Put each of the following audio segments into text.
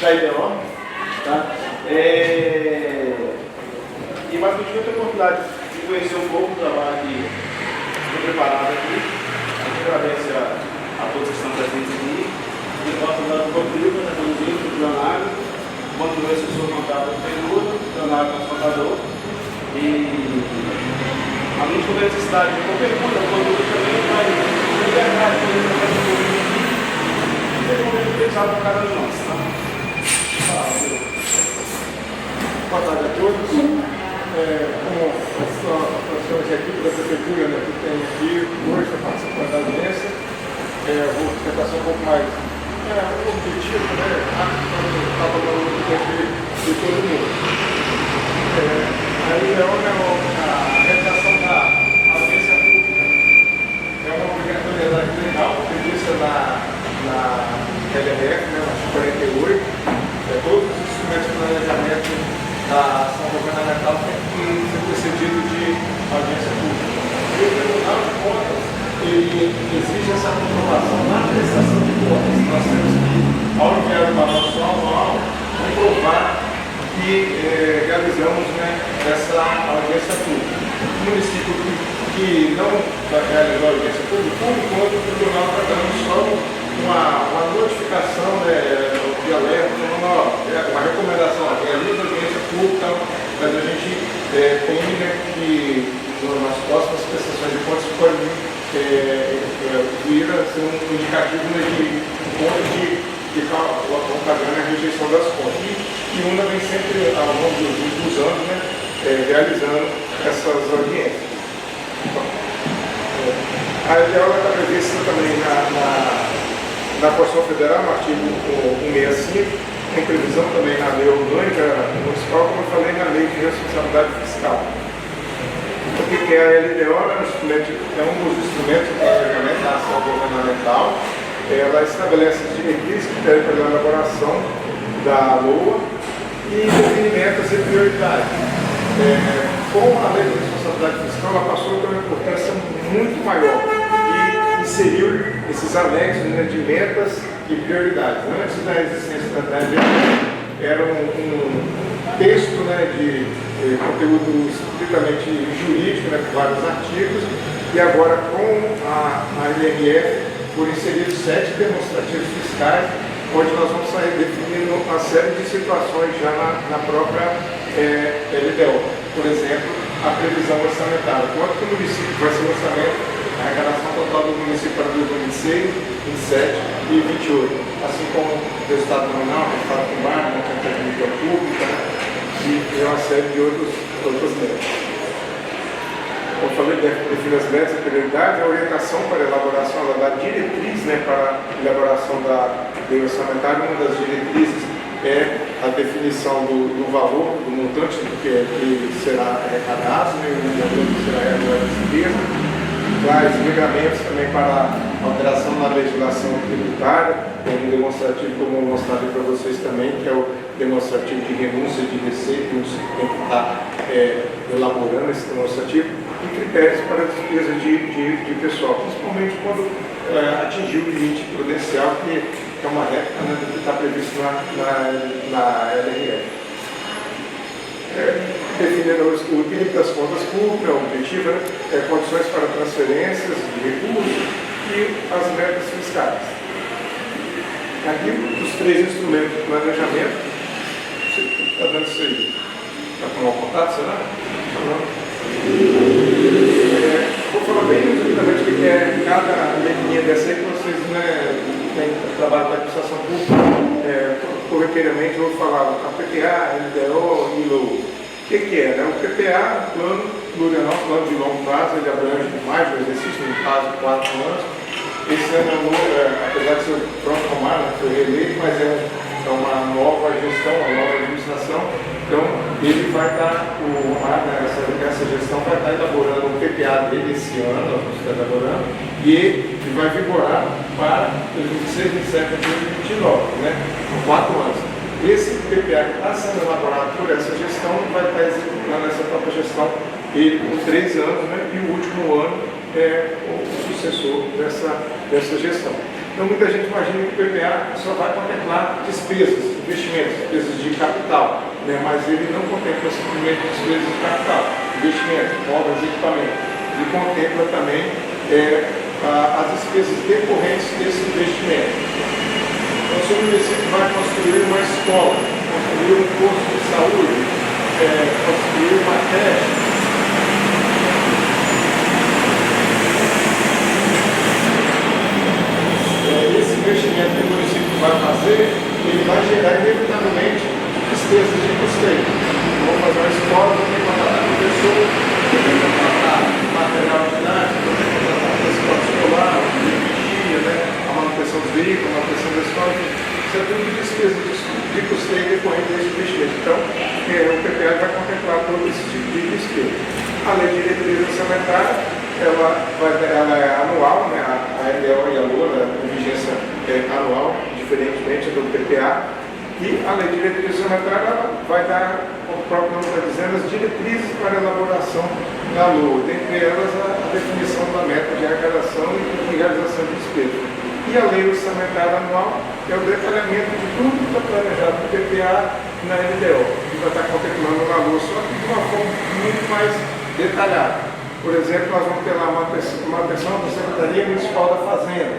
da IDO, tá? E mais eu tive a oportunidade de conhecer um pouco do trabalho que foi preparado aqui. Agradeço a todos que estão presentes aqui. E posso dar o conteúdo da tecnologia do Leonardo, quanto eu sou contado do período, Leonardo transportador. E a gente tem necessidade de qualquer pergunta, o conteúdo também vai liberdade de poder trabalhar com o aqui. E tem um momento pensado para cada um de nós, tá? Boa tarde a todos. Como as equipes da Prefeitura, né, que tem aqui hoje para participar da audiência, vou tentar ser um pouco mais objetivo, né, rápido, para não estar falando do tempo de todo mundo. A realização da audiência pública é uma obrigatoriedade legal prevista na LRF, né, no artigo 48. Todos os instrumentos de planejamento da ação governamental tem que ser precedido de audiência pública. E o Tribunal de Contas ele exige essa comprovação na prestação de contas. Nós temos que, ao enviar o balanço anual, comprovar que realizamos, né, essa audiência pública. O município que não realizou a audiência pública, por enquanto o Tribunal está dando só uma notificação, né, de alerta, uma recomendação, realiza a audiência pública, mas a gente tem, né, que nas próximas prestações de contas pode vir a ser um indicativo, né, de ponto de ficar pagando a rejeição das contas. E UNA vem sempre, ao longo dos anos, né, realizando essas audiências. A LDO está prevista também na Constituição Federal, no artigo 165, tem previsão também na Lei Orgânica Municipal, como eu falei, na Lei de Responsabilidade Fiscal. O que é a LDO? É um dos instrumentos de planejamento da ação governamental. Ela estabelece as diretrizes, critérios para a elaboração da LOA e define metas e prioridades. Com a Lei de Responsabilidade Fiscal, ela passou a ter uma importância muito maior e inseriu esses anexos, né, de metas e prioridades. Antes da existência da LDO, era um texto, né, de conteúdo estritamente jurídico, né, com vários artigos, e agora com a LMF foram inseridos 7 demonstrativos fiscais, onde nós vamos sair definindo uma série de situações já na própria LDO. Por exemplo, a previsão orçamentária. Quanto que o município vai ser o orçamento, a arrecadação total do município para 2026, 27 e 28. Assim como o resultado nominal, o resultado primário, a política pública, né, e uma série de outras metas. Como eu falei, define as metas e prioridades, a orientação para a elaboração da diretriz, né, para a elaboração da lei orçamentária. Uma das diretrizes é a definição do valor, do montante que será arrecadado, né, o valor que será realizado a despesa. Traz regramentos também para alteração na legislação tributária, tem um demonstrativo, como eu mostrarei para vocês também, que é o demonstrativo de renúncia de receita, que tem que estar elaborando esse demonstrativo, e critérios para a despesa de pessoal, principalmente quando atingir o limite prudencial, que é uma réplica, né, do que está previsto na LRF. Definindo o limite das contas públicas, o objetivo, né, condições para transferências de recursos e as metas fiscais. Aqui, os 3 instrumentos de planejamento. Você está dando isso aí. Está com mau contato, será? Vou falar bem resumidamente o que é cada letrinha dessa aí, que vocês, né, têm trabalho da administração pública. Corriqueiramente, eu vou falar a PPA, LDO e LOA. O que é? Né? O PPA, plano plurianual, plano de longo prazo, ele abrange mais do exercício, no caso, 4 anos. Esse ano, apesar de ser o próprio Romar, né, foi reeleito, mas é uma nova gestão, uma nova administração. Então, ele vai estar, o Romar, né, essa gestão vai estar elaborando o PPA dele esse ano, nós vamos estar elaborando, e ele vai vigorar para 2026, 2027 e 2029, né, por 4 anos. Esse PPA que está sendo elaborado por essa gestão vai estar executando essa própria gestão, ele com 3 anos, né, e o último ano é o sucessor dessa gestão. Então, muita gente imagina que o PPA só vai contemplar despesas, investimentos, despesas de capital, né? Mas ele não contempla simplesmente despesas de capital, investimentos, obras, equipamentos. Ele contempla também as despesas decorrentes desse investimento. Então, se o município vai construir uma escola, construir um posto de saúde, construir uma creche, esse investimento que o município vai fazer, ele vai gerar inevitavelmente despesas de custeio. Vamos fazer uma escola, vamos ter que contratar professor, vamos ter que contratar material didático, vamos ter que contratar transporte escolar, energia, né? A manutenção dos veículos, a manutenção da escola, isso é tudo despesa de custeio decorrente desse investimento. Então, o PPA vai contemplar todo esse tipo de despesa. A lei de diretriz orçamentária, ela é anual, né? A LDO e a LOA, a vigência é anual, diferentemente do PPA, e a lei de diretriz orçamentária vai dar, como o próprio nome está dizendo, as diretrizes para a elaboração da LOA, dentre elas a definição da meta de arrecadação e realização de despesa. E a lei orçamentária anual é o detalhamento de tudo que está planejado no PPA e na LDO, que vai estar contemplando na LOA, só que de uma forma muito mais detalhada. Por exemplo, nós vamos ter lá uma manutenção da Secretaria Municipal da Fazenda.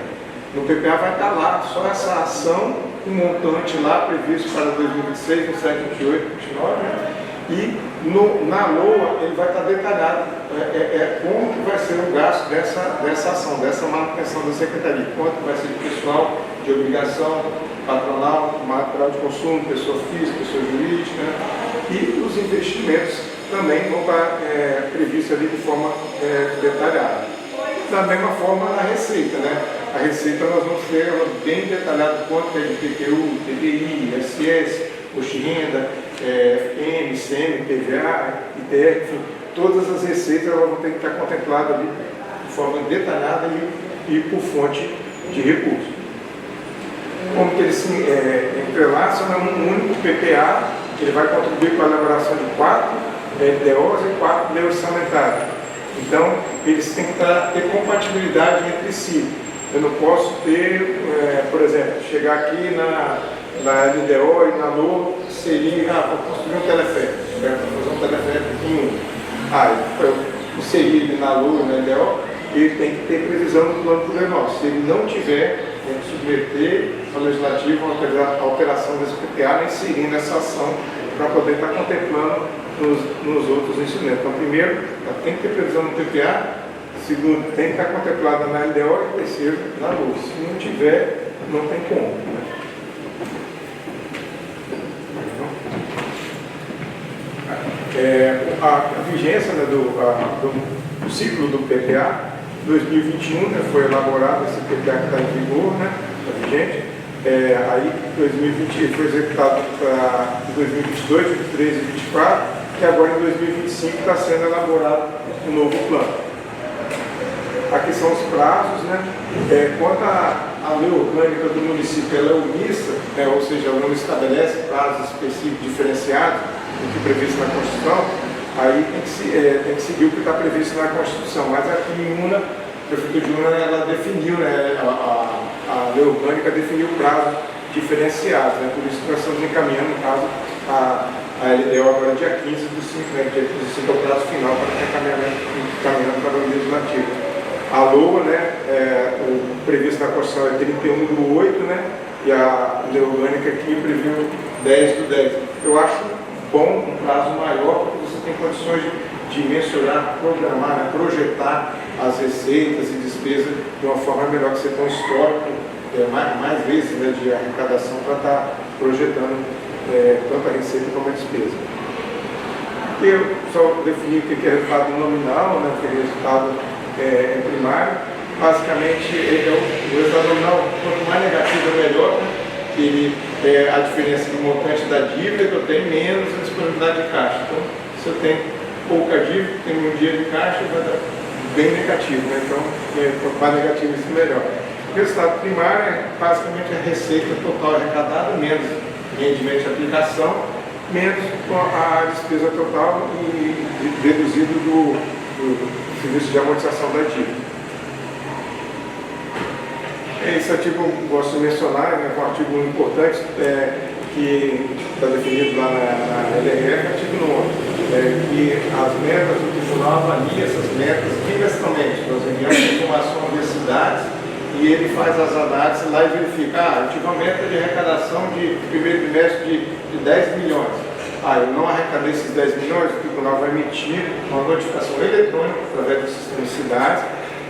No PPA vai estar lá só essa ação, um montante lá previsto para 2026, 27, 28, 29, né? E na LOA ele vai estar detalhado como que vai ser o gasto dessa ação, dessa manutenção da Secretaria. Quanto vai ser de pessoal, de obrigação, patronal, material de consumo, pessoa física, pessoa jurídica, né? E os investimentos também vão estar previstos ali de forma detalhada. Da mesma forma na receita, né? A receita nós vamos ter ela bem detalhada quanto é de PTU, TDI, ISS, Posto de Renda, FM, ICM, PVA, ITR, enfim, todas as receitas elas vão ter que estar contempladas ali de forma detalhada e por fonte de recursos. Como que eles se entrelaçam, é um único PPA, que ele vai contribuir para a elaboração de 4 LDOs e 4 leis orçamentárias. Então, eles têm que ter compatibilidade entre si. Eu não posso ter, por exemplo, chegar aqui na LDO e na LOA, seria, vou construir um teleférico, vou fazer um teleférico em um. Eu inserir ele na LOA e na LDO, ele tem que ter previsão no plano plurianual. Se ele não tiver, tem que submeter ao legislativo a alteração desse PPA, inserindo essa ação para poder estar contemplando nos outros instrumentos. Então, primeiro, tem que ter previsão no PPA, segundo, tem que estar contemplada na LDO e terceiro, na LOA. Se não tiver, não tem como. A vigência, né, do ciclo do PPA, 2021, né, foi elaborado esse PPA que está em vigor, né, está vigente. Aí 2020 foi executado para 2022, 2023 e 2024, e agora em 2025 está sendo elaborado um novo plano. Aqui são os prazos, né? Quanto à lei orgânica do município, ela é omissa, né, ou seja, ela não estabelece prazos específicos diferenciados do que previsto na Constituição, aí tem que seguir o que está previsto na Constituição. Mas aqui em Una, a Prefeitura de Una, ela definiu, né, a lei orgânica definiu prazo diferenciado, né, por isso que nós estamos encaminhando, no caso, a LDO agora dia 15 do 5, né, dia 15 do 5 é o prazo final para encaminhando para o legislativo. A LOA, né, o previsto na Constituição é 31 do 8, né, e a lei orgânica aqui previu 10 do 10. Eu acho bom um prazo maior, porque você tem condições de mensurar, programar, né, projetar as receitas e despesas de uma forma melhor, que você tem um histórico mais vezes, né, de arrecadação para estar projetando tanto a receita como a despesa. Eu só defini o que é resultado nominal, né, que é resultado primário. Basicamente, o resultado nominal, quanto mais negativo é melhor, né? Ele é a diferença do montante da dívida que eu tenho menos a disponibilidade de caixa. Então, se eu tenho pouca dívida, tenho um dia de caixa, vai dar bem negativo, né? Então, quanto mais negativo, isso melhor. O resultado primário é basicamente a receita total arrecadada, menos rendimento de aplicação, menos a despesa total e deduzido do serviço de amortização da dívida. Esse artigo eu gosto de mencionar, é um artigo importante que está definido lá na LRF, artigo 9, que as metas do tribunal avalia essas metas trimestralmente. Nós enviamos informação às universidades e ele faz as análises lá e verifica, eu tive uma meta de arrecadação de primeiro trimestre de 10 milhões. Eu não arrecadei esses 10 milhões, o tribunal vai emitir uma notificação eletrônica através do sistema de cidades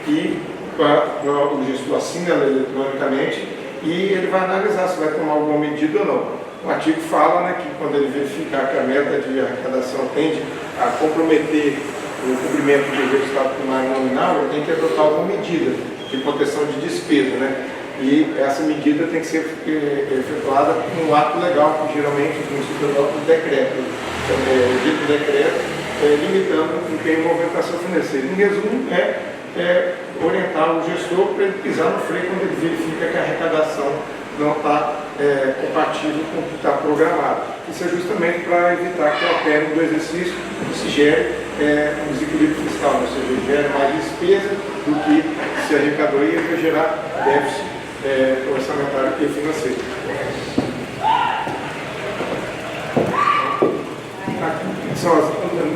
e o gestor assina ela eletronicamente e ele vai analisar se vai tomar alguma medida ou não. O artigo fala, né, que quando ele verificar que a meta de arrecadação tende a comprometer o cumprimento do resultado primário nominal, ele tem que adotar alguma medida de proteção de despesa, né? E essa medida tem que ser efetuada com um ato legal, que geralmente o município adota um decreto, dito decreto, limitando o empenho e movimentação financeira. Em resumo, orientar o gestor para ele pisar no freio quando ele verifica que a arrecadação não está compatível com o que está programado. Isso é justamente para evitar que ao término do exercício se gere um desequilíbrio fiscal, ou seja, gere mais despesa do que se arrecadou e vai gerar déficit orçamentário e financeiro. Aqui são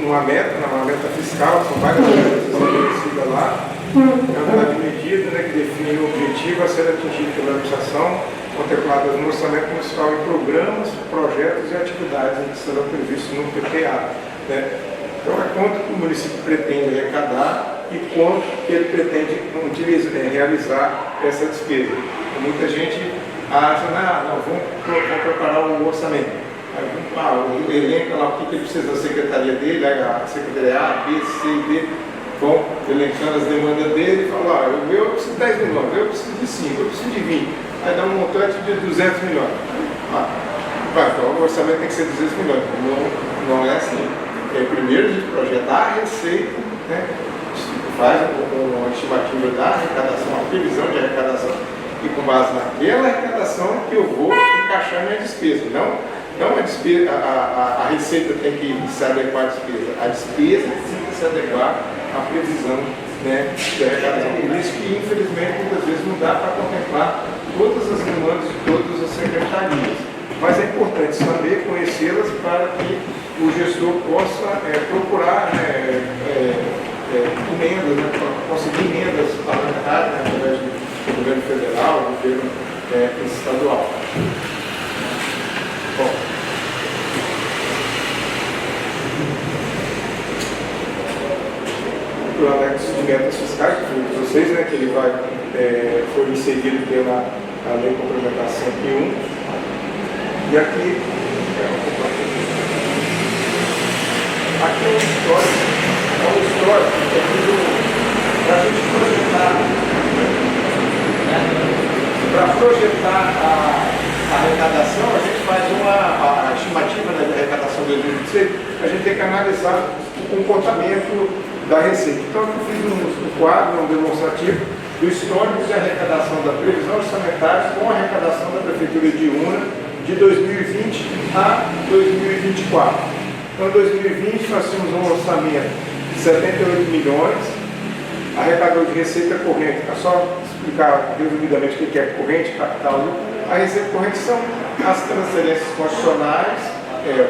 uma meta fiscal, são várias metas estabelecidas lá. É uma medida, né, que define o objetivo a ser atingido pela administração, contempladas no orçamento municipal em programas, projetos e atividades que serão previstos no PPA. Né? Então, é quanto que o município pretende arrecadar e quanto que ele pretende realizar essa despesa. Muita gente acha, vamos preparar um orçamento. Elenca lá o que ele precisa da secretaria dele, a secretaria A, B, C e D, vão elencando as demandas dele e falam, eu preciso de 10 milhões, eu preciso de 5, eu preciso de 20. Aí dá um montante de 200 milhões. Então o orçamento tem que ser 200 milhões. Não é assim. Primeiro a gente projeta a receita, né? Faz uma estimativa da arrecadação, a previsão de arrecadação, e com base naquela arrecadação que eu vou encaixar minha despesa. Não a despesa, a receita tem que se adequar à despesa. A despesa tem que se adequar à previsão, né, de arrecadação. Por isso que, infelizmente, muitas vezes não dá para contemplar todas as demandas de todas as secretarias. Mas é importante saber, conhecê-las, para que o gestor possa procurar emendas, né, conseguir emendas parlamentares, né, através do governo federal, do governo estadual. Bom, o anexo de metas fiscais, que foi de vocês, né, que ele foi inserido pela Lei Complementar 101. E aqui é um histórico, que é para a gente projetar a arrecadação, a gente faz a estimativa da arrecadação de 2026, a gente tem que analisar o comportamento da receita. Então, eu fiz um quadro, um demonstrativo do histórico de arrecadação da previsão orçamentária com a arrecadação da Prefeitura de Iuna de 2020 a 2024. Então, em 2020, nós tínhamos um orçamento de 78 milhões, arrecadou de receita corrente. É só explicar resumidamente o que é corrente, capital. A receita corrente são as transferências constitucionais,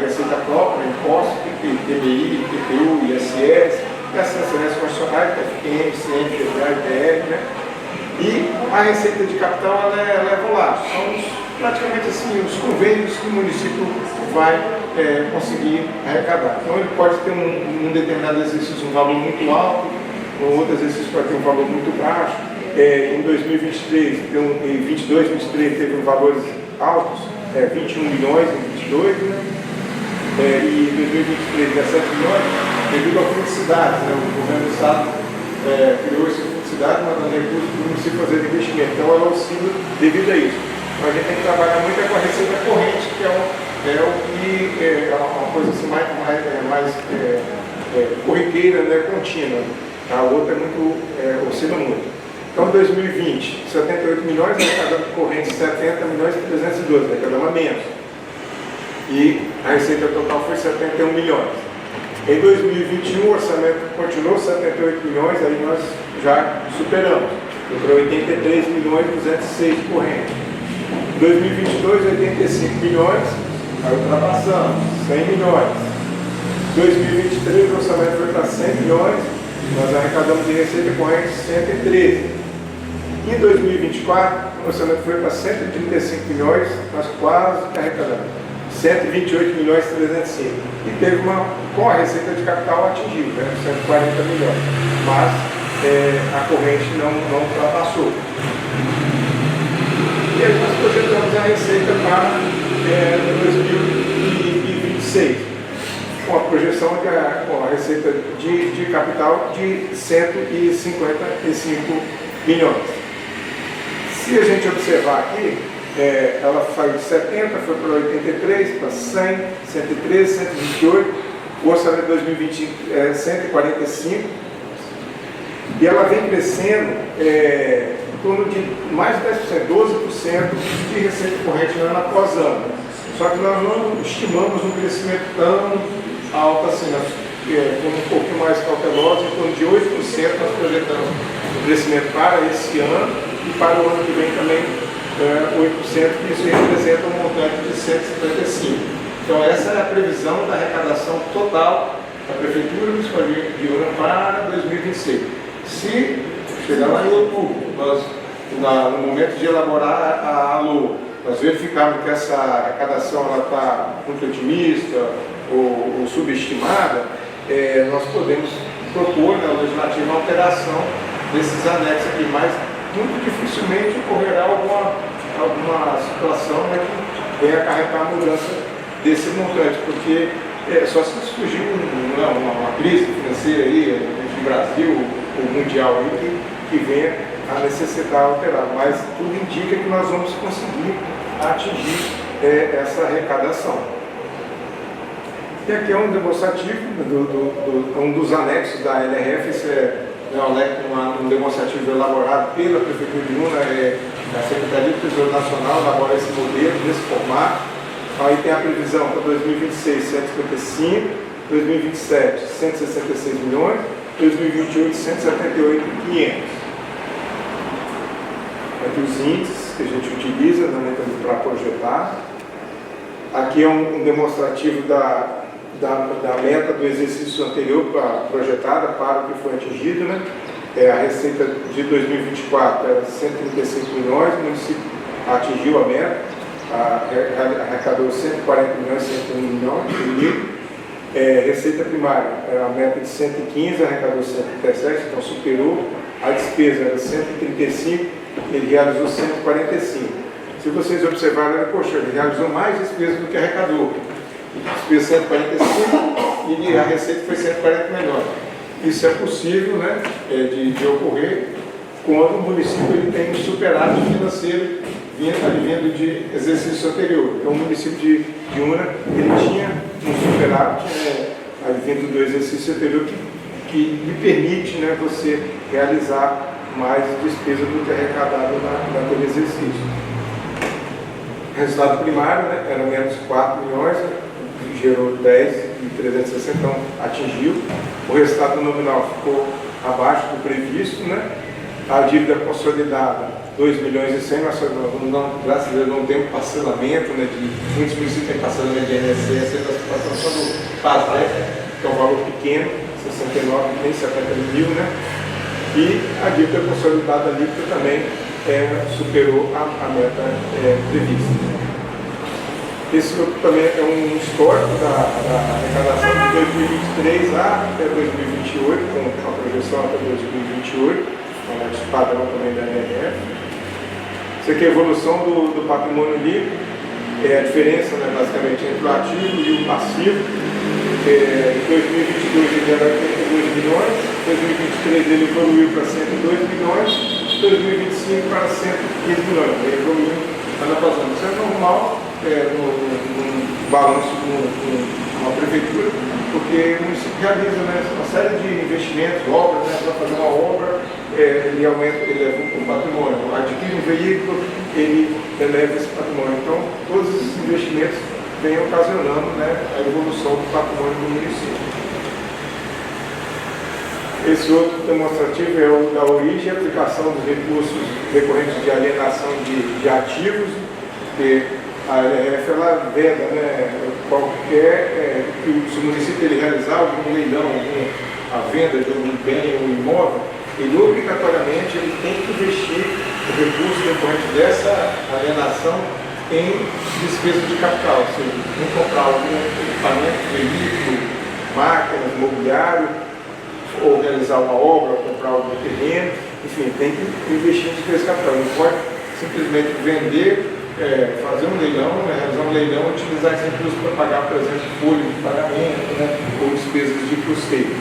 receita própria, impostos, PMI, IPTU, ISS, e as transferências constitucionais, FPM, CM, PVA, IPR, né? E a receita de capital ela é volátil. São praticamente assim os convênios que o município vai conseguir arrecadar. Então ele pode ter um determinado exercício um valor muito alto, ou outro exercício pode ter um valor muito baixo. Em 2023, em 22, 23 teve valores altos, 21 milhões em 22, né? E em 2023, 17 milhões, devido ao fundo de cidades, né? O governo do estado criou esse fundo de cidade, mandando recursos para o município fazer investimento. Então ela oscila devido a isso. Então a gente tem que trabalhar muito com a receita corrente, que é uma coisa assim mais corriqueira, né? Contínua. A outra oscila muito. Então, em 2020, 78 milhões, arrecadando corrente 70 milhões e 312, arrecadando a menos. E a receita total foi 71 milhões. Em 2021, o orçamento continuou 78 milhões, aí nós já superamos. foi para 83 milhões e 206 corrente. 2022, 85 milhões, aí ultrapassamos, 100 milhões. 2023, o orçamento foi para 100 milhões, nós arrecadamos de receita corrente 113. Em 2024, o orçamento foi para 135 milhões, nós quase arrecadamos 128 milhões e 305. E teve com a receita de capital atingiu, né, 140 milhões, mas a corrente não ultrapassou. E aí nós projetamos a receita para 2026, com a projeção com a receita de capital de 155 milhões. Se a gente observar aqui, ela saiu de 70, foi para 83, para 100, 113, 128, o orçamento de 2020 é 145, e ela vem crescendo em torno de mais de 10%, 12% de receita corrente ano após ano. Só que nós não estimamos um crescimento tão alto assim, nós fomos um pouquinho mais cautelosos, em torno de 8% nós projetamos o crescimento para esse ano e para o ano que vem também 8%, que isso representa um montante de 155. Então essa é a previsão da arrecadação total da Prefeitura Municipal de Iuna para 2026. Se chegar lá em outubro, nós, no momento de elaborar a LOA, nós verificarmos que essa arrecadação está muito otimista ou subestimada, nós podemos propor na legislativa uma alteração desses anexos aqui, mas muito dificilmente ocorrerá alguma situação que venha acarretar a mudança desse montante, porque só se surgir uma crise financeira aí, no Brasil ou mundial aí, que venha a necessitar alterar, mas tudo indica que nós vamos conseguir atingir essa arrecadação. E aqui é um demonstrativo, um dos anexos da LRF, esse um demonstrativo elaborado pela Prefeitura de Iuna, a Secretaria do Tesouro Nacional elabora esse modelo, nesse formato. Aí tem a previsão para 2026, 155, 2027, 166 milhões, 2028, 178,500. Aqui os índices que a gente utiliza para projetar. Aqui é um demonstrativo da meta do exercício anterior projetada para o que foi atingido, né? A receita de 2024 era 135 milhões, o município atingiu a meta, arrecadou 140 milhões, 101 milhões, receita primária era a meta de 115, arrecadou 137, então superou, a despesa era 135, ele realizou 145. Se vocês observarem, poxa, ele realizou mais despesa do que arrecadou. Despesa 145 e a receita foi 140 milhões. Isso é possível, né, de ocorrer quando o município ele tem um superávit financeiro vindo de exercício anterior. Então o município de Iuna ele tinha um superávit vindo do exercício anterior que lhe permite, né, você realizar mais despesa do que arrecadado naquele exercício. Resultado primário, né, era menos 4 milhões, gerou 10,360, então atingiu. O resultado nominal ficou abaixo do previsto, né? A dívida consolidada, 2 milhões e 100, graças a Deus não temos parcelamento, né, muitos municípios têm parcelamento de INSS, nós passamos só do PASDEC, que é um valor pequeno, 69, nem 70 mil, né? E a dívida consolidada líquida também superou a meta prevista. Esse também é um histórico da arrecadação de 2023 até 2028, com a projeção até 2028, um padrão também da NRF. Isso aqui é a evolução do patrimônio líquido, a diferença, né, basicamente entre o ativo e o passivo. Em 2022 ele era 82 milhões, em 2023 ele evoluiu para 102 milhões, em 2025 para 115 milhões, ele evoluiu ano após ano. Isso é normal no balanço de uma prefeitura, porque o município realiza, né, uma série de investimentos, obras, né, para fazer uma obra, ele eleva o patrimônio, adquire um veículo, ele eleva esse patrimônio. Então, todos esses investimentos vem ocasionando, né, a evolução do patrimônio do município. Esse outro demonstrativo é o da origem e aplicação dos recursos decorrentes de alienação de ativos, que a LRF ela veda, né, qualquer que se o município ele realizar algum leilão, a venda de um bem ou imóvel, ele obrigatoriamente ele tem que investir o recurso decorrente dessa alienação em despesas de capital, ou seja, em comprar algum equipamento, veículo, máquinas, mobiliário, ou realizar uma obra, comprar algum terreno, enfim, tem que investir em despesas de capital. Não pode simplesmente vender, fazer um leilão, né, realizar um leilão e utilizar esse recurso para pagar, por exemplo, folha de pagamento, né, ou despesas de custeio.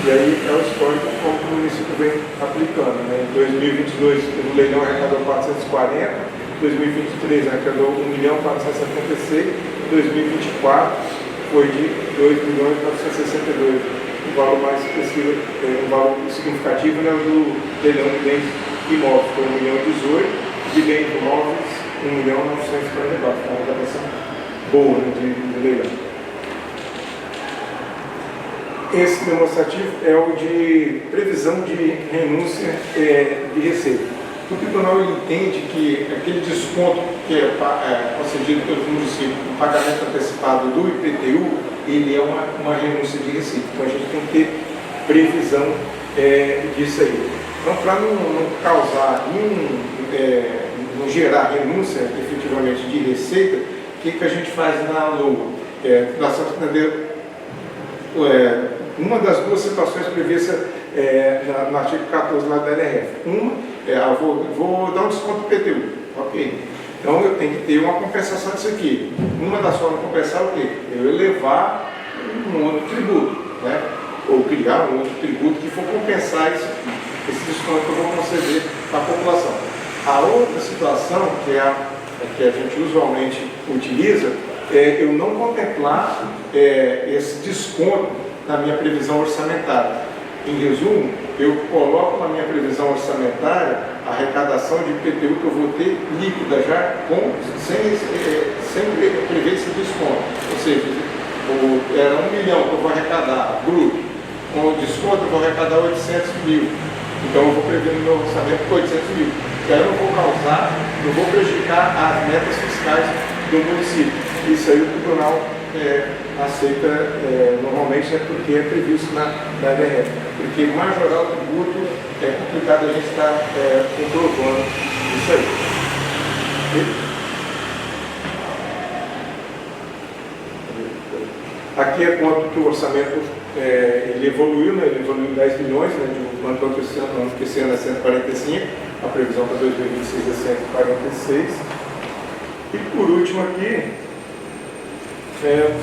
E aí é o histórico como o município vem aplicando. Né? Em 2022, o leilão arrecadou 440, em 2023 arrecadou 1.476, em 2024 foi de 2.962. Um valor mais expressivo, um valor significativo, né, do leilão de bens imóveis, foi 1.018, de bens imóveis 1.944. Uma arrecadação boa, né, de leilão. Esse demonstrativo é o de previsão de renúncia de receita. O tribunal entende que aquele desconto que é concedido pelo município, o pagamento antecipado do IPTU, ele é uma renúncia de receita. Então a gente tem que ter previsão disso aí. Então, para não causar não gerar renúncia efetivamente de receita, o que a gente faz na LOA? Nós estamos entendendo uma das duas situações previstas no artigo 14 lá da LRF. Uma, vou dar um desconto do IPTU, ok. Então eu tenho que ter uma compensação disso aqui. Uma das formas de compensar é o quê? Eu elevar um outro tributo, né? Ou criar um outro tributo que for compensar isso aqui, esse desconto que eu vou conceder para a população. A outra situação, que é a que a gente usualmente utiliza, é eu não contemplar esse desconto na minha previsão orçamentária. Em resumo, eu coloco na minha previsão orçamentária a arrecadação de IPTU que eu vou ter líquida já, sem prever esse desconto. Ou seja, era 1 milhão que eu vou arrecadar bruto, com o desconto eu vou arrecadar 800 mil. Então eu vou prever no meu orçamento 800 mil. E aí eu não vou prejudicar as metas fiscais do município. Isso aí o tribunal aceita normalmente porque é previsto na LRF. Porque majorar o tributo é complicado a gente estar comprovando isso aí. Aqui é quanto que o orçamento ele evoluiu, né? Ele evoluiu 10 milhões, né? De ano para esse ano é 145, a previsão para 2026 é 146. E por último aqui,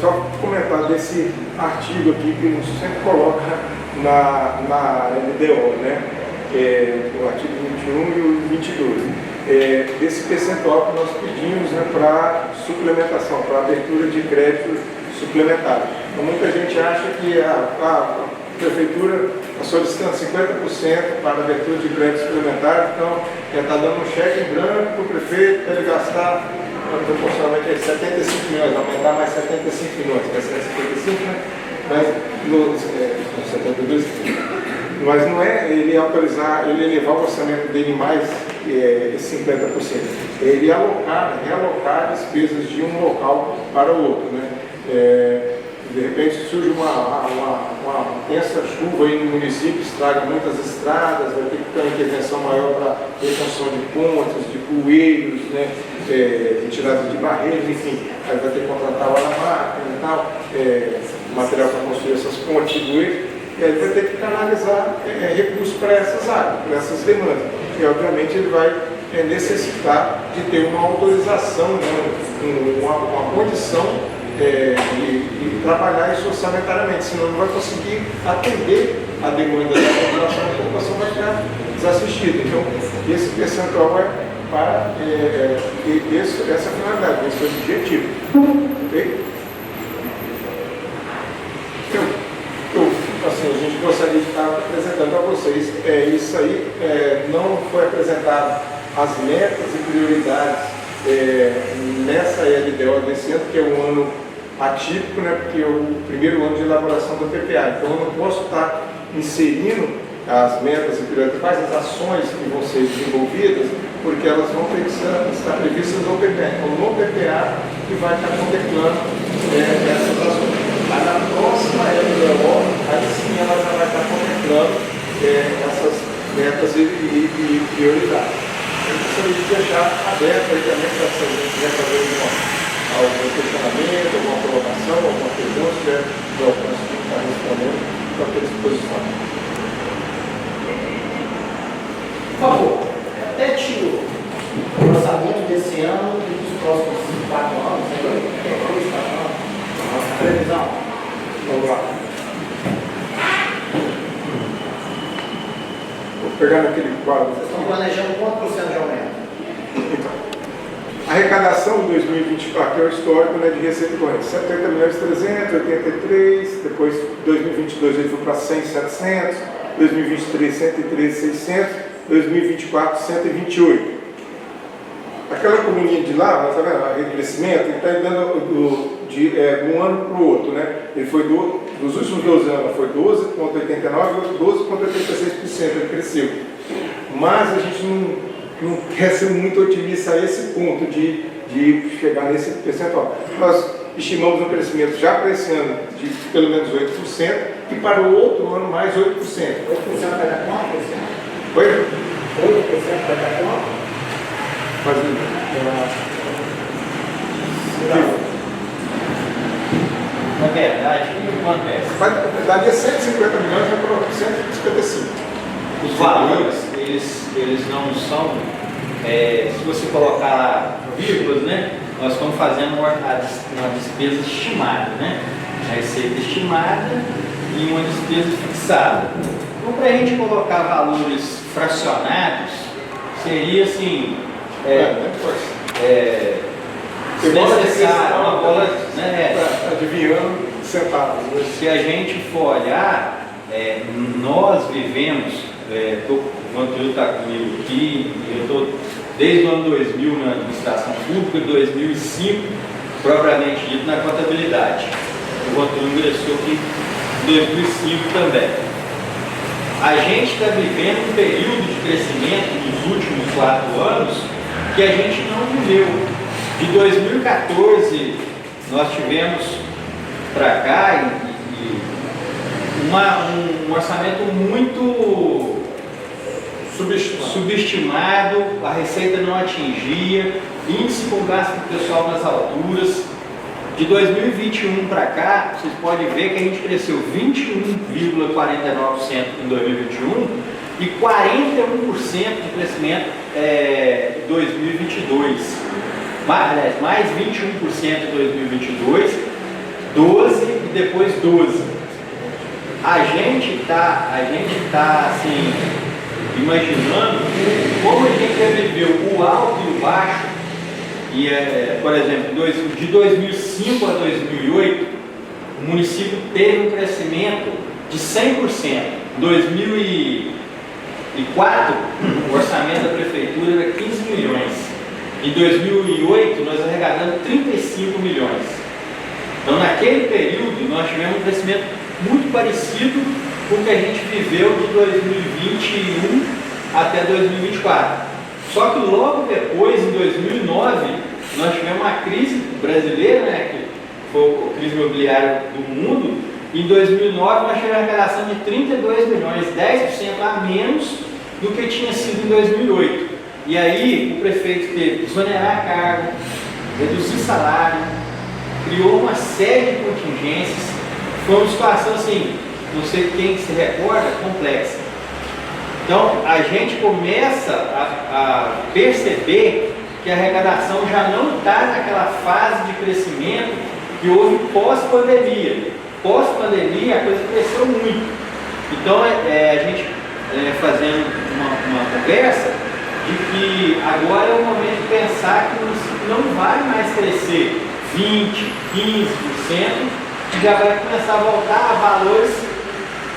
só comentar desse artigo aqui que a gente sempre coloca na LDO, né? O artigo 21 e o 22. Desse percentual que nós pedimos, né, para suplementação, para abertura de crédito suplementar. Então, muita gente acha que a prefeitura está solicitando 50% para abertura de crédito suplementar, então está dando um cheque em branco para o prefeito para ele gastar proporcionalmente 75 milhões, aumentar mais 75 milhões, que é 155, né? Mas 72, mas não é ele autorizar, ele elevar o orçamento dele mais 50%. É ele realocar despesas de um local para o outro, né? De repente surge uma intensa chuva aí no município, estraga muitas estradas, vai ter que ter uma intervenção maior para reconstrução de pontes, de bueiros, né? Retirada de barreiras, enfim, aí vai ter que contratar a máquina e tal, material para construir essas pontes e bueiros, e aí vai ter que canalizar recursos para essas áreas, para essas demandas. E obviamente ele vai necessitar de ter uma autorização, né? uma condição de trabalhar isso orçamentariamente, senão não vai conseguir atender a demanda da população vai ficar desassistida. Então, esse percentual é para essa finalidade, esse objetivo. Ok? Então, assim, a gente gostaria de estar apresentando a vocês. Isso aí não foi apresentado as metas e prioridades nessa LDO desse ano, que é um ano atípico, né, porque é o primeiro ano de elaboração do PPA. Então eu não posso estar inserindo as metas e prioridades, quais as ações que vão ser desenvolvidas, porque elas vão ter que estar previstas no PPA. Então, no PPA que vai estar contemplando essas ações. Mas na próxima LDO, aí sim ela já vai estar contemplando essas metas e prioridades. Eu gostaria de deixar aberto aí também para se a gente quiser fazer algum questionamento, alguma colocação, alguma pergunta, se tiver do alcance de estar respondendo, para ter disposição. Por favor, repete o orçamento desse ano e dos próximos 4 anos, 3, 4 anos, nossa previsão. Vamos lá. Vou pegar naquele quadro. Vocês estão planejando quanto por cento de aumento? Então, a arrecadação de 2024 é o histórico, né, de receita corrente. 70 milhões 383, depois 2022 ele foi para 100, 700, 2023 113, 600, 2024 128. Aquela coluninha de lá, está vendo? O crescimento, ele está dando de um ano para o outro, né? Ele foi dos últimos 12 anos foi 12,89 e outro 12,86%, ele cresceu. Mas a gente não quer ser muito otimista a esse ponto de chegar nesse percentual. Nós estimamos um crescimento já para esse ano de pelo menos 8% e para o outro ano mais 8%. 8% vai dar quanto por cento? Oi? 8% vai dar quanto? Na verdade, o que acontece? Mas na verdade é 150 milhões, vai para 155. Os valores, eles não são, se você colocar lá vírgulas, né? Nós estamos fazendo uma despesa estimada, né? A receita estimada e uma despesa fixada. Então, para a gente colocar valores fracionados, seria assim, desnecessário, uma bola, né? Adivinhando centavos. Se a gente for olhar, nós vivemos, o Vantuil está comigo aqui, eu estou desde o ano 2000 na administração pública, 2005, propriamente dito, na contabilidade. O Vantuil ingressou aqui em 2005 também. A gente está vivendo um período de crescimento nos últimos 4 anos que a gente não viveu. De 2014, nós tivemos para cá um orçamento muito subestimado, a receita não atingia, índice com gasto pessoal nas alturas. De 2021 para cá, vocês podem ver que a gente cresceu 21,49% em 2021 e 41% de crescimento em 2022. Mais 21% em 2022, 12% e depois 12%. A gente tá assim, imaginando como a gente já viveu o alto e o baixo. E, por exemplo, de 2005 a 2008, o município teve um crescimento de 100%. Em 2004, o orçamento da prefeitura era 15 milhões. Em 2008, nós arrecadamos 35 milhões. Então, naquele período, nós tivemos um crescimento muito parecido com o que a gente viveu de 2021 até 2024. Só que logo depois, em 2009, nós tivemos uma crise brasileira, né, que foi a crise imobiliária do mundo. Em 2009, nós tivemos uma arrecadação de 32 milhões, 10% a menos do que tinha sido em 2008. E aí, o prefeito teve que exonerar a carga, reduzir salário, criou uma série de contingências. Foi uma situação assim, não sei quem se recorda, complexa. Então, a gente começa a perceber que a arrecadação já não está naquela fase de crescimento que houve pós-pandemia. Pós-pandemia, a coisa cresceu muito. Então, a gente fazendo uma conversa de que agora é o momento de pensar que o município não vai mais crescer 20%, 15%, e já vai começar a voltar a valores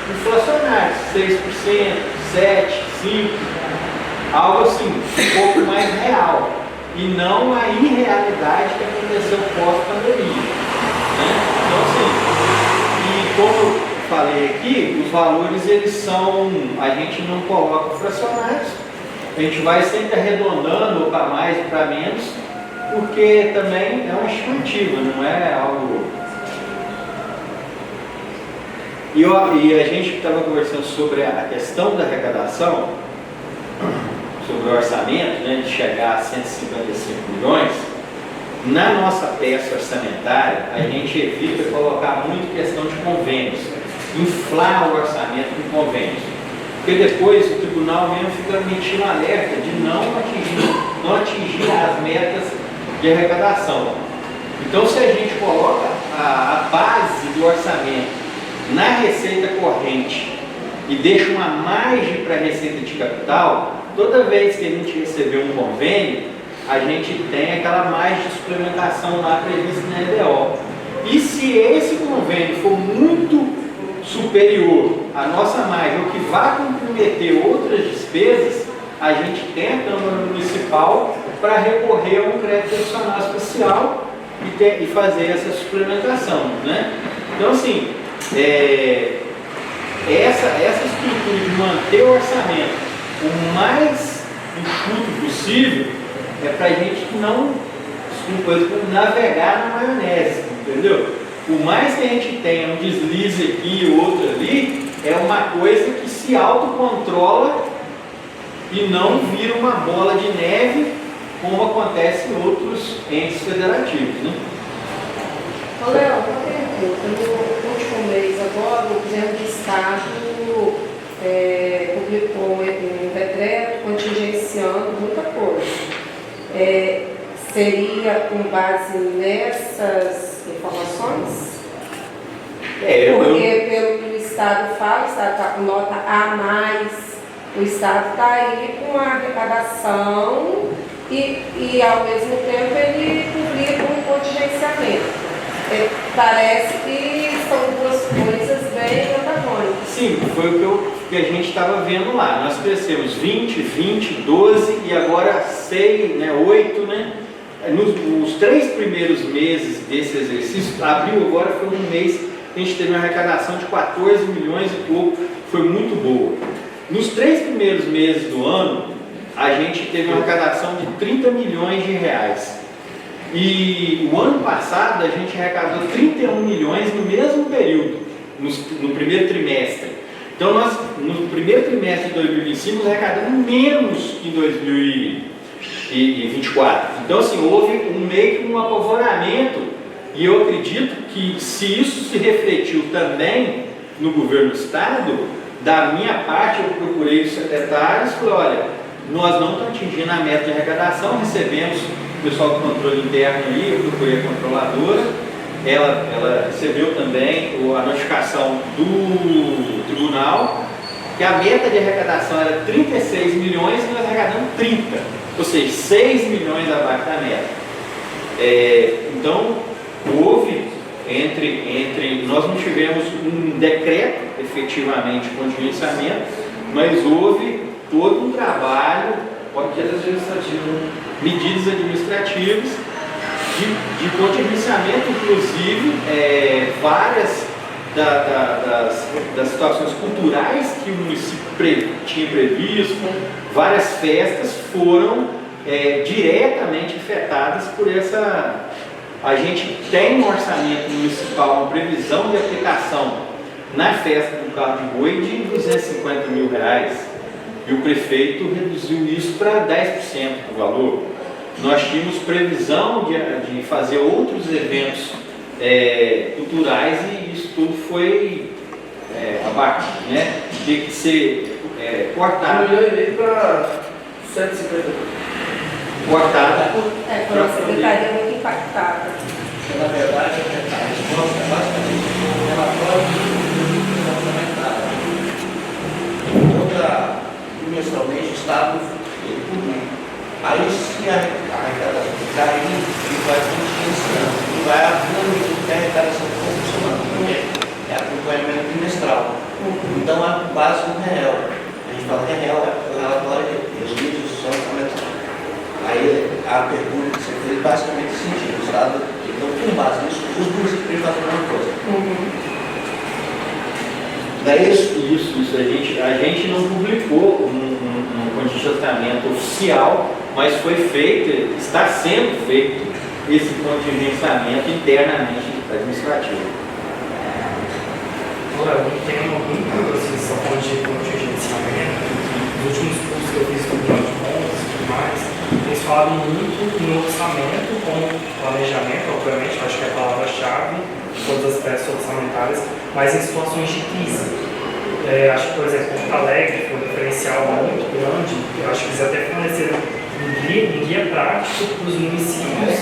inflacionários, 6%, 7%, 5%, algo assim, um pouco mais real, e não a irrealidade que aconteceu pós-pandemia. Né? Então, assim, e como falei aqui, os valores eles são, a gente não coloca fracionários, a gente vai sempre arredondando ou para mais ou para menos, porque também é uma estimativa, não é algo. E a gente estava conversando sobre a questão da arrecadação, sobre o orçamento, né, de chegar a 155 milhões. Na nossa peça orçamentária, a gente evita colocar muito questão de convênios, inflar o orçamento com convênios, porque depois o tribunal mesmo fica emitindo alerta de não atingir as metas de arrecadação. Então, se a gente coloca a base do orçamento na receita corrente e deixa uma margem para a receita de capital, toda vez que a gente receber um convênio, a gente tem aquela margem de suplementação lá prevista na EDO. E se esse convênio for muito superior à nossa margem, ou que vá comprometer outras despesas, a gente tem a Câmara Municipal para recorrer a um crédito adicional especial e fazer essa suplementação, né? Então, assim, essa estrutura de manter o orçamento o mais enxuto possível é para a gente não navegar na maionese, entendeu? Por mais que a gente tenha um deslize aqui e outro ali, é uma coisa que se autocontrola e não vira uma bola de neve, como acontece em outros entes federativos, né? Ô, Léo, uma pergunta. No último mês agora, o governo do Estado publicou um decreto contingenciando muita coisa. Seria com base nessas informações? Porque pelo que o Estado fala, o Estado está com nota A+, o Estado está aí com a arrecadação e ao mesmo tempo ele publica um contingenciamento. Parece que são duas coisas bem antagônicas. Sim, foi o que a gente estava vendo lá. Nós crescemos 20, 12 e agora 6, né, 8, né? Nos 3 primeiros meses desse exercício, abril agora foi um mês que a gente teve uma arrecadação de 14 milhões e pouco, foi muito boa. Nos 3 primeiros meses do ano, a gente teve uma arrecadação de 30 milhões de reais. E o ano passado a gente arrecadou 31 milhões no mesmo período, no primeiro trimestre. Então nós, no primeiro trimestre de 2025, arrecadamos menos que em 2024. Então assim, houve meio que um apavoramento, e eu acredito que se isso se refletiu também no governo do Estado, da minha parte eu procurei os secretários e falei, olha, nós não estamos atingindo a meta de arrecadação, recebemos o pessoal do controle interno ali, eu procurei a controladora, ela recebeu também a notificação do tribunal, que a meta de arrecadação era 36 milhões e nós arrecadamos 30, ou seja, 6 milhões abaixo da meta. Então, houve, nós não tivemos um decreto, efetivamente, de contingenciamento, mas houve todo um trabalho, medidas administrativas de contingenciamento, inclusive várias das situações culturais que o município tinha previsto, várias festas foram diretamente afetadas por essa. A gente tem no orçamento municipal uma previsão de aplicação na festa do carro de boi de 250 mil reais. E o prefeito reduziu isso para 10% do valor. Nós tínhamos previsão de fazer outros eventos culturais e isso tudo foi abatido, né? Tem que ser cortado. 1,5 milhão para 150 mil. Cortada. Foi uma secretaria muito impactada. Na verdade, a resposta é basicamente um relatório orçamentário. Trimestralmente, o Estado publica. Aí, se a arrecadação cair, ele vai contingenciando. E vai avaliando que a arrecadação está funcionando. Porque é acompanhamento trimestral. Então, a base do real. A gente fala que é real, é o relatório dos vídeos são orçamentários. Aí a pergunta que você fez basicamente sentido, o Estado, então com base nisso, os municípios fazem a mesma coisa. Não é isso? Isso. A gente não publicou um contingenciamento oficial, mas foi feito, está sendo feito esse contingenciamento internamente administrativo. Agora, um tema muito assim, essa fonte de contingenciamento, nos últimos cursos que eu fiz com o plano de contas e tudo mais, eles falam muito no orçamento, com planejamento, obviamente, eu acho que é a palavra-chave de todas as peças orçamentárias, mas em situações de crise. Acho que, por exemplo, Porto Alegre foi um diferencial muito grande, eu acho que eles até forneceram um guia prático para os municípios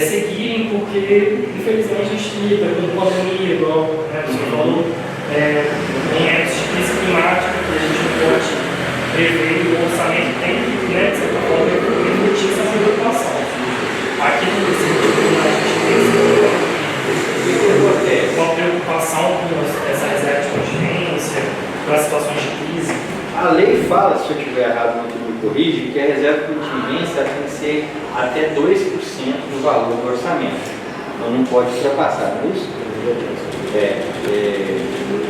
seguirem, porque infelizmente a gente lida com pandemia, igual o senhor falou, em épocas de crise climática, que a gente não pode prever, o orçamento tem que, de certa forma, emitir essa preocupação. Aqui no município, a gente tem uma preocupação com essa reserva de contingência, para situações de crise. A lei fala, se eu estiver errado, não me corrige, que a reserva de contingência tem que ser até 2% do valor do orçamento. Então não pode ultrapassar, não é isso?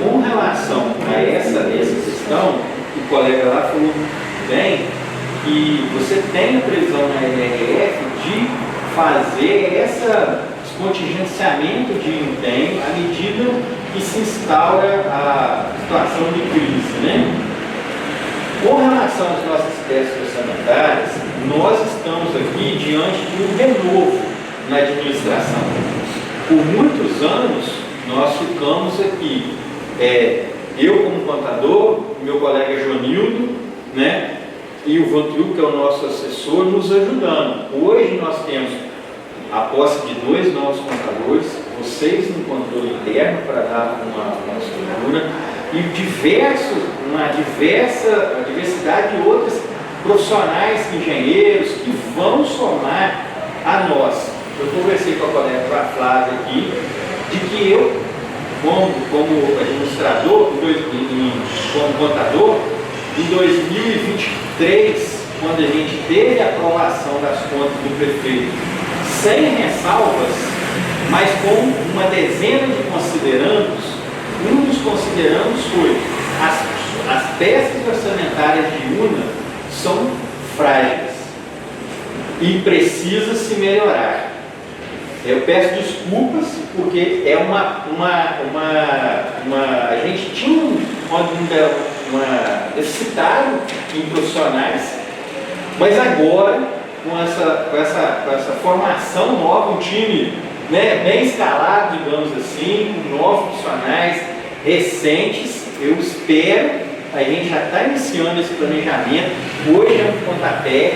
Com relação a essa questão, o colega lá falou muito bem que você tem a previsão na LRF de fazer esse contingenciamento de empenho à medida que se instaura a situação de crise, né? Com relação às nossas peças orçamentárias, nós estamos aqui diante de um renovo na administração. Por muitos anos, nós ficamos aqui, eu como contador, meu colega Jonildo, né, e o Vantuil, que é o nosso assessor, nos ajudando. Hoje nós temos a posse de 2 novos contadores, vocês no controle interno para dar uma estrutura, e uma diversidade de outros profissionais, engenheiros, que vão somar a nós. Eu conversei com a colega Flávia aqui, de que eu, como administrador, como contador, em 2023, quando a gente teve a aprovação das contas do prefeito, sem ressalvas, mas com uma dezena de considerandos, um dos considerandos foi as peças orçamentárias de UNA são frágeis e precisa se melhorar. Eu peço desculpas porque a gente tinha uma deficitário em profissionais, mas agora com essa formação nova, um time, né, bem escalado, digamos assim, com novos profissionais recentes, eu espero, a gente já está iniciando esse planejamento, hoje é um pontapé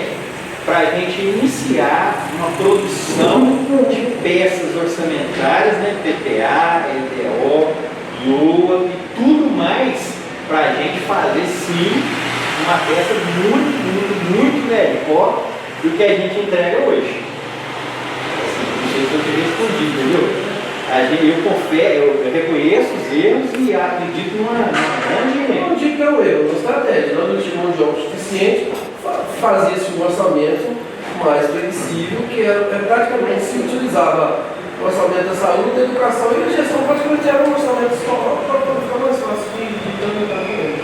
para a gente iniciar uma produção de peças orçamentárias, né, PTA, LDO, LOA e tudo mais, para a gente fazer sim uma peça muito melhor do que a gente entrega hoje. Não sei se eu te respondi, entendeu? Eu reconheço os erros e acredito numa grande... Não digo que é um erro, é uma estratégia. Nós não tínhamos jogos suficientes, fazia-se um orçamento mais previsível, que praticamente se utilizava o orçamento da saúde, da educação e a gestão praticamente era um orçamento só para ficar mais fácil de implementar com ele.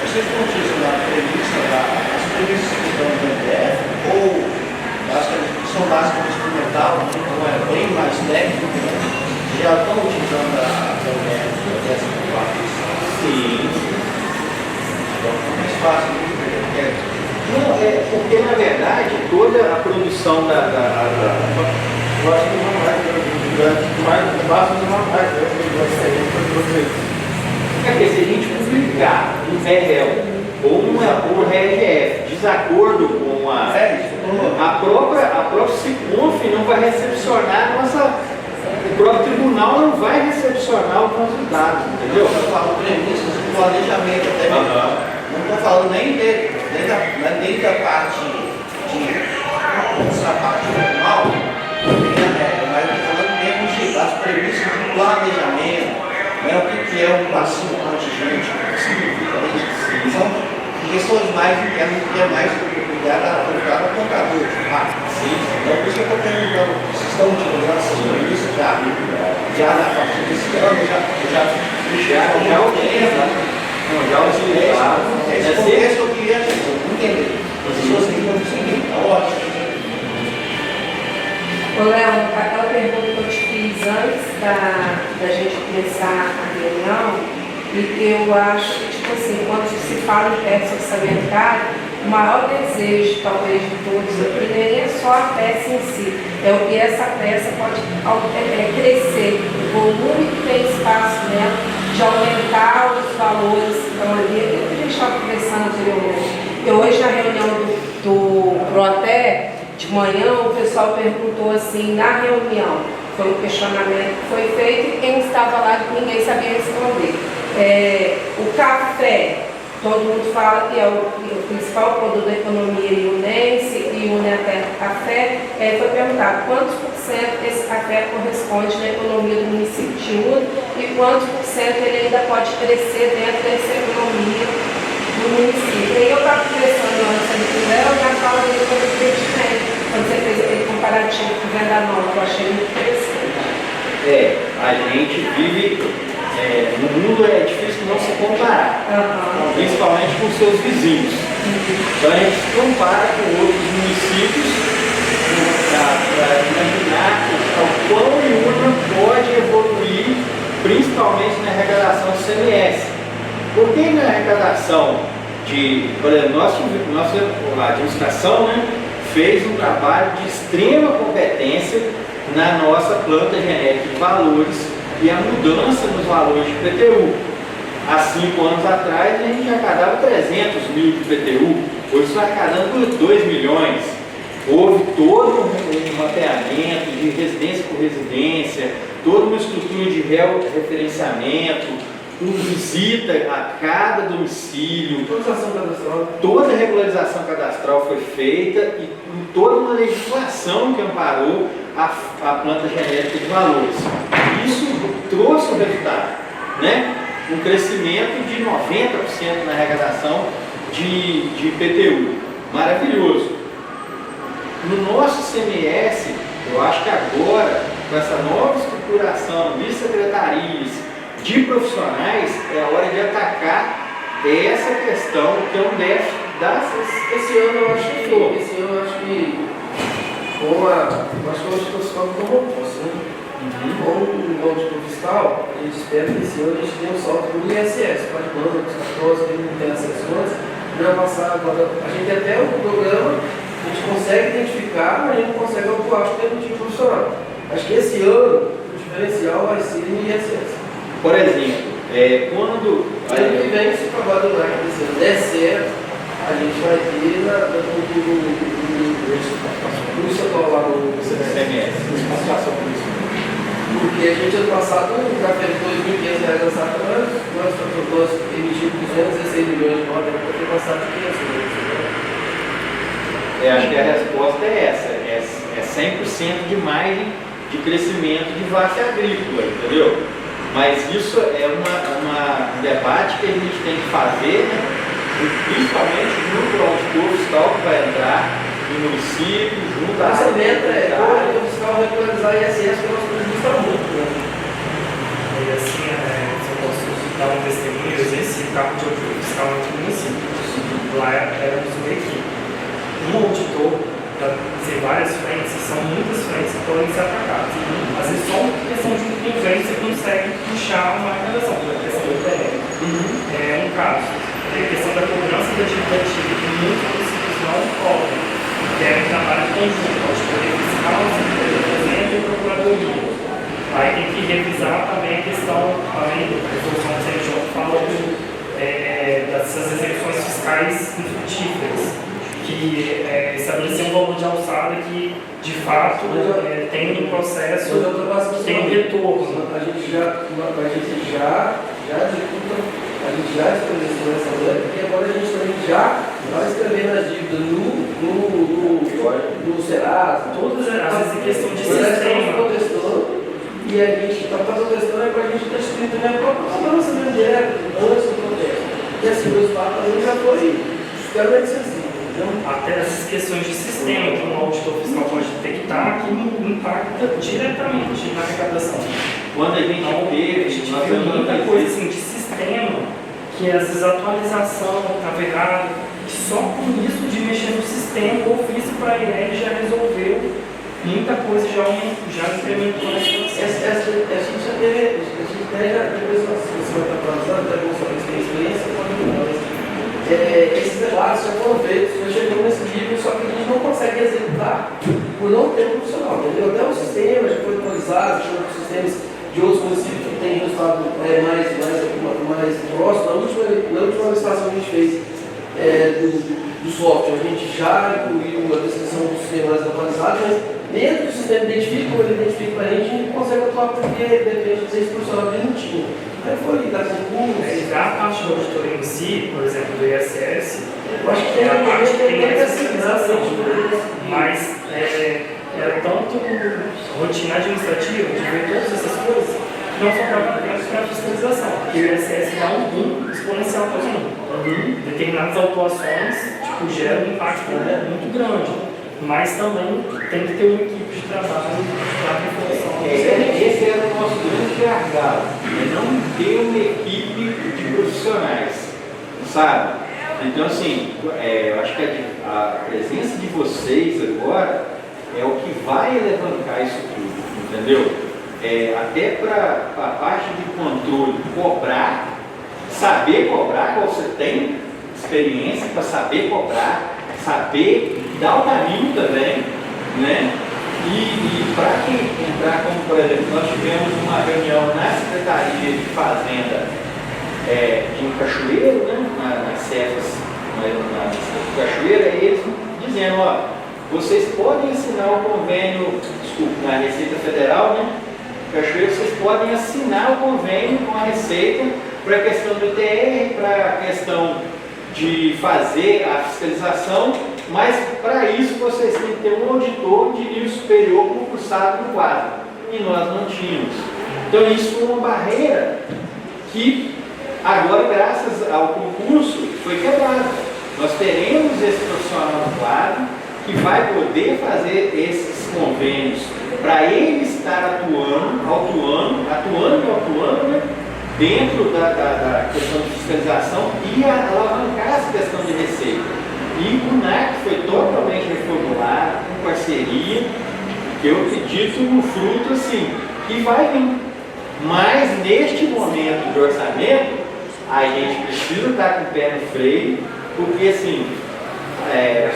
Vocês vão utilizar a premissa, as premissas que estão no PDF, ou as que são básicas instrumental, então é bem mais técnico, já estão utilizando a PDF dessa parte? Sim. Então é mais fácil de entender. Não, porque na verdade toda a produção Eu acho que não vai, basta de uma parte, vai sair para vocês. porque se a gente publicar um RL ou um RGF de acordo com a própria Siconf não vai recepcionar o próprio tribunal não vai recepcionar os nossos dados, entendeu? Eu falo premissas de planejamento até mesmo. Não estou falando nem da parte dessa parte formal, mas estou falando mesmo das premissas do planejamento, né? O que é um passivo contingente, o que significa isso? Então, questões mais que é mais ligada ao contador. Sim. Então, por isso que eu estou perguntando, vocês estão utilizando isso já na partir desse ano, já utilizaram. Esse contexto eu queria entender. As pessoas que estão seguindo, tá ótimo. Ô, Léo, aquela pergunta que eu te fiz antes da gente começar a reunião, e que eu acho que, tipo assim, quando se fala em peça orçamentária, o maior desejo, talvez, de todos aqui, nem é só a peça em si, é o que essa peça pode crescer, o volume que tem espaço nela, de aumentar os valores que estão ali. É o que a gente estava conversando anteriormente. E hoje, na reunião do PROATE, de manhã, o pessoal perguntou assim, na reunião, foi um questionamento que foi feito e quem estava lá, ninguém sabia responder. O café, todo mundo fala que é o principal produto da economia iunense e une até café. Foi perguntado quantos por cento esse café corresponde na economia do município de Une e quantos por cento ele ainda pode crescer dentro dessa economia do município. E aí eu estava conversando antes com o Léo na fala dele sobre o investimento, quando você fez aquele comparativo com Venda Nova, eu achei muito interessante. A gente vive, no mundo é difícil não se comparar, principalmente com seus vizinhos. Então a gente se compara com outros municípios para imaginar o quão o Iuna pode evoluir, principalmente na arrecadação do CMS. Porque na arrecadação por exemplo, nossa administração, né, fez um trabalho de extrema competência na nossa planta genética de valores e a mudança nos valores de PTU. Há 5 anos atrás a gente arrecadava 300 mil de PTU, hoje está arrecadando 2 milhões. Houve todo um mapeamento de residência por residência, toda uma estrutura de referenciamento, com visita a cada domicílio, toda a regularização cadastral foi feita e toda uma legislação que amparou a planta genética de valores. Isso trouxe um resultado, né? Um crescimento de 90% na arrecadação de IPTU. Maravilhoso. No nosso CMS, eu acho que agora, com essa nova estruturação de secretarias, de profissionais, é a hora de atacar essa questão que é um déficit Esse ano eu acho que com a instituição tomou posse, né? Com o audito fiscal, a gente espera que esse ano a gente tenha um salto do ISS, para bancos, cartões, que não tem acesso antes, não passar agora. A gente tem até um programa, a gente consegue identificar, mas a gente não consegue atuar o tempo de profissional. Acho que esse ano o diferencial vai ser no ISS. Por exemplo, quando ano que vem, se o trabalho do NAC desse ano der certo, a gente vai ter no estadual lá no CMS. Porque a gente ano passado já fez R$ 2.500 da safra, nós emitimos 216 milhões de notas para ter passado de 500 milhões. Acho que a resposta é essa, é 100% de margem de crescimento de vaca agrícola, entendeu? Mas isso é um debate que a gente tem que fazer, né? Principalmente junto ao auditor fiscal que vai entrar no município, junto à nossa meta é o fiscal regularizar ISS, que o nosso prejuízo está muito, né? E assim, se eu posso dar um testemunho, esse cargo de auditor fiscal aqui no município, lá éramos uma equipe. Um auditor, tem várias frentes, são muitas frentes que podem ser atacadas. Às vezes só uma questão de um convênio você consegue puxar uma arrecadação, pela questão do terreno. É um caso. A questão da cobrança da dívida ativa, que muitos municípios não cobram, que é um trabalho conjunto, pode poder fiscal, e o procuradoria. Aí tem que revisar também a questão, além da resolução do CNJ, que fala dessas execuções fiscais infrutíferas, que estabelecer um valor de alçada que, de fato, tem um processo, tem um retorno. A gente já estabeleceu essa lei, e agora a gente também já vai escrever as dívidas no Serasa, todas as questão de sistema. sistema. E a gente está protestando, agora a gente está escrito na própria cobrança direta, antes do protesto. E assim, o espaço também já foi extremamente sensível, entendeu? Até essas questões de sistema que um auditor fiscal pode detectar que impacta diretamente na arrecadação. Quando a gente Então, teve, a gente nós viu temos muita coisa assim, de sistema, que às vezes a atualização estava errada, e só com isso de mexer no sistema, o ofício para a IREG já resolveu muita coisa, já incrementou na situação. A gente já teve, depois você vai estar atualizando, até mostrar que tem experiência, esses debates já foram feitos, já chegou nesse nível, só que a gente não consegue executar por não ter um profissional, entendeu? Até o sistema já foi atualizado, já foram sistemas de outros municípios que têm resultado mais próximo. Na última licitação que a gente fez do software, a gente já incluiu a descrição do sistema mais atualizado, mas dentro do sistema identifica, como ele identifica para a gente não consegue atuar porque depende de ser profissional que não tinha. Aí foi dar concurso. A parte da auditoria em si, por exemplo, do ISS, Eu acho que é a parte que tem mais assim, fiscalização, mas era tanto rotina administrativa de ver todas essas coisas que não sobrava tempo para a fiscalização, porque o ISS dá um boom exponencial para mim. Determinadas autuações geram um impacto muito grande. Mas também tem que ter uma equipe de trabalho para a população. Esse era o nosso grande gargalo, não ter uma equipe de profissionais, sabe? Então, assim, eu acho que a presença de vocês agora é o que vai alavancar isso tudo, entendeu? Até para a parte de controle, saber cobrar, qual você tem experiência para saber cobrar, saber dar o caminho também, né? E para quem entrar, como por exemplo, nós tivemos uma reunião na Secretaria de Fazenda de Cachoeiro, né? Nas Cefas, na Cachoeira, eles dizendo, ó, vocês podem assinar o convênio, na Receita Federal, né? Cachoeiro, vocês podem assinar o convênio com a Receita para a questão do ITR, para a questão de fazer a fiscalização, mas para isso vocês têm que ter um auditor de nível superior concursado no quadro, e nós não tínhamos. Então isso foi uma barreira que agora, graças ao concurso, foi quebrada. Nós teremos esse profissional no quadro que vai poder fazer esses convênios para ele estar atuando, né? Dentro da questão de fiscalização e alavancar essa questão de receita. E o NAC foi totalmente reformulado, com parceria, que eu acredito no fruto assim, que vai vir. Mas neste momento de orçamento, a gente precisa estar com o pé no freio, porque assim, o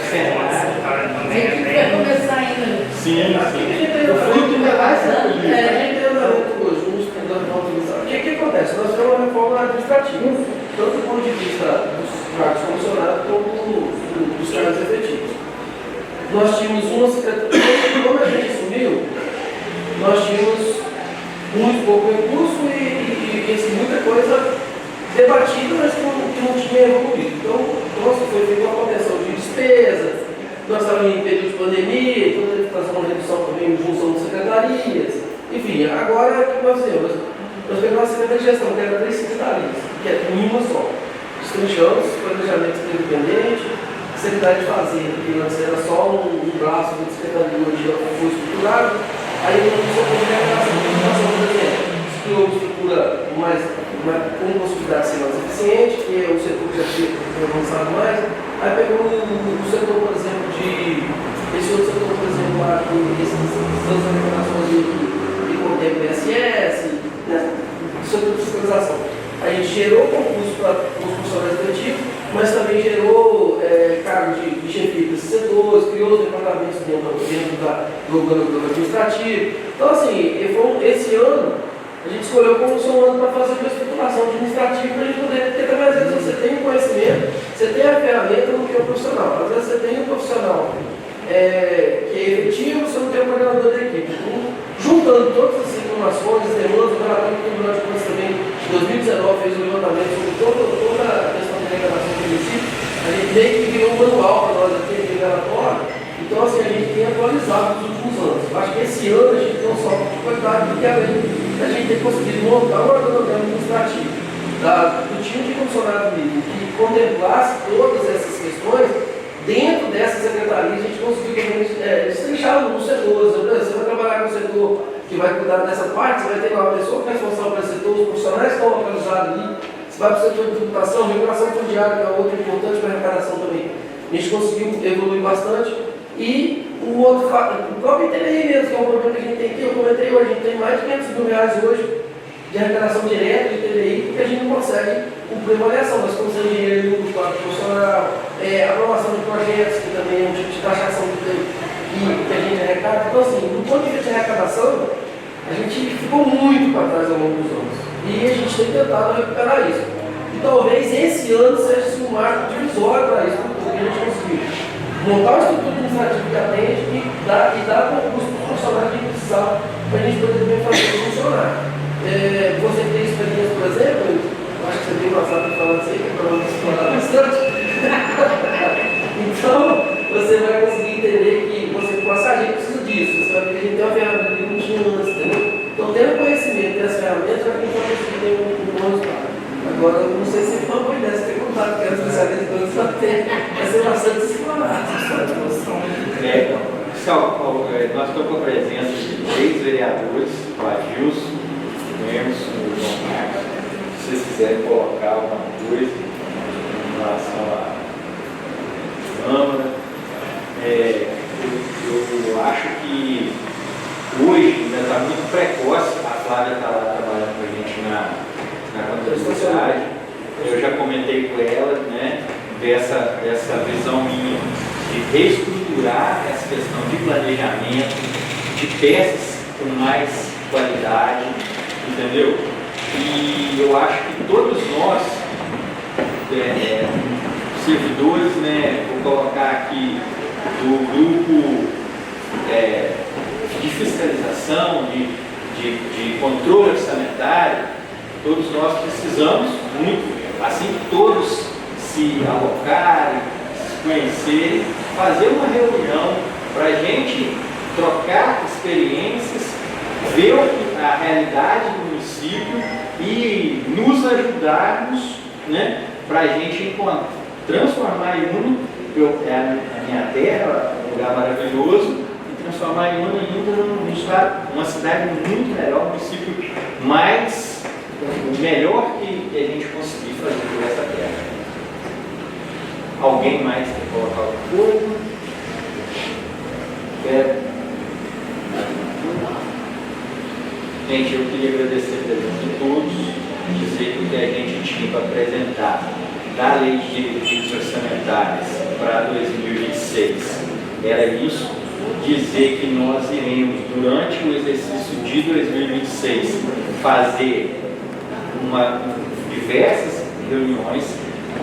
cenário. A gente vai começar ainda. Sim. O fruto ainda vai ser A colhido. gente tem andamento hoje, o que acontece? Nós temos uma reforma administrativa, tanto do ponto de vista dos cargos comissionados como dos cargos efetivos. Nós tínhamos uma secretaria, quando a gente assumiu, nós tínhamos muito pouco recurso e assim, muita coisa debatida, mas que não tinha evoluído. Então, foi feita uma contenção de despesas, nós estávamos em período de pandemia, então teve que fazer uma redução também em junção de secretarias. Enfim, agora o que nós fizemos? Nós pegamos uma secretaria de gestão, que era 3 secretarias, que é uma só. Destrinchamos planejamento independente, secretária de fazenda, que antes era só um braço de secretaria, hoje já foi estruturado. Aí nós começamos a organização, por exemplo, criou uma estrutura com possibilidade de ser mais eficiente, que é o setor que já tinha avançado mais. Aí pegou o setor, por exemplo, esse outro setor, por exemplo, lá, essas arrecadações de contemplo ISS, né? Setor de fiscalização. A gente gerou concurso para os funcionários efetivos, mas também gerou cargo de chefia desses setores, criou os departamentos dentro do órgão administrativo. Então, assim, esse ano, a gente escolheu como um ano para fazer uma estruturação administrativa para a gente poder, porque também às vezes você tem um conhecimento, você tem a ferramenta no que é o profissional. Às vezes você tem um profissional que é efetivo, você não tem um coordenador da equipe. Então, juntando todas as informações, as demandas, o relatório do Tribunal de Contas também, em 2019, fez um levantamento sobre toda a questão de arrecadação do município. A gente meio que criou um manual para nós aqui, aquele relatório. Então, assim, a gente tem atualizado nos últimos anos. Eu acho que esse ano a gente tem um salto de qualidade, porque além da gente ter conseguido montar um organograma administrativo do time de funcionário público que contemplasse todas essas questões, dentro dessa secretaria a gente conseguiu destrinchar alguns setores. Você vai trabalhar com o setor que vai cuidar dessa parte, você vai ter uma pessoa que é responsável pelo setor, os profissionais que estão localizados ali, você vai para o setor de tributação, regulação fundiária, que é outro importante para a arrecadação também. A gente conseguiu evoluir bastante. E o outro fato, o próprio ITBI mesmo, que é um problema que a gente tem aqui, eu comentei hoje, a gente tem mais de 500 mil reais hoje de arrecadação direta de ITBI, porque a gente não consegue cumprir a avaliação. Nós temos engenheiro do quadro profissional, aprovação de projetos, que também é um tipo de taxação que a gente arrecada. Então, assim, do ponto de vista de arrecadação, a gente ficou muito para trás ao longo dos anos. E a gente tem tentado recuperar isso. E talvez esse ano seja um marco divisório para isso, porque a gente conseguiu montar uma estrutura administrativa que atende e dar concurso para os funcionários que precisar para a gente poder também fazer isso funcionar. Você tem experiência, por exemplo, eu acho que você tem passado falando isso aí, que é para você falar bastante. Então, você vai conseguir entender que você, com a sargento, precisa disso. Você vai ver que a gente tem uma ferramenta que não tinha antes, entendeu? Então, tendo conhecimento dessas ferramentas, vai conseguir ter um bom resultado. Agora, eu não sei se foi uma boa ideia você ter contado, porque as especialistas só tem, vai ser bastante explorado. Nós estamos com a presença de 3 vereadores, o Adilson, o Emerson e o João Marcos. Se vocês quiserem colocar alguma coisa em relação à Câmara, eu acho que hoje ainda está muito precoce. A Flávia está lá trabalhando com a gente na contabilidade. Eu já comentei com ela, né, dessa visão minha de reestruturar essa questão de planejamento, de peças com mais qualidade, entendeu? E eu acho que todos nós, servidores, né, vou colocar aqui do grupo de fiscalização, de controle orçamentário, todos nós precisamos muito, assim que todos se alocarem, se conhecerem, fazer uma reunião para a gente trocar experiências, ver a realidade do município e nos ajudarmos, né, para a gente transformar Iuna, a minha terra, um lugar maravilhoso, e transformar Iuna ainda numa cidade muito melhor, um município mais, melhor que a gente conseguir fazer por essa terra. Alguém mais quer colocar alguma coisa? Gente, eu queria agradecer a presença de todos, dizer que o que a gente tinha para apresentar da Lei de Diretrizes Orçamentárias para 2026 era isso, dizer que nós iremos, durante o exercício de 2026, fazer diversas reuniões,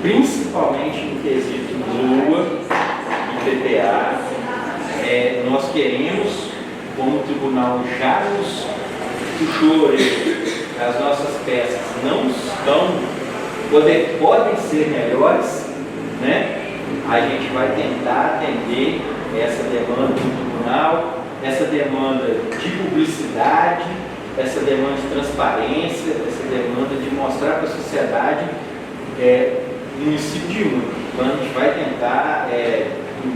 principalmente no quesito LOA e PPA. Nós queremos, como o tribunal já nos puxou, as nossas peças não estão, podem ser melhores, né? A gente vai tentar atender essa demanda do tribunal, essa demanda de publicidade, essa demanda de transparência, essa demanda de mostrar para a sociedade o município de Iuna. Então a gente vai tentar,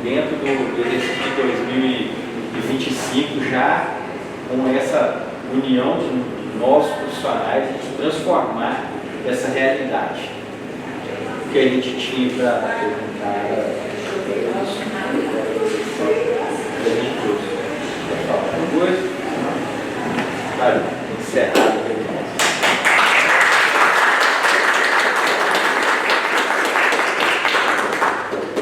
dentro do exercício de 2025, já com essa união de nossos profissionais, a gente transformar essa realidade que a gente tinha para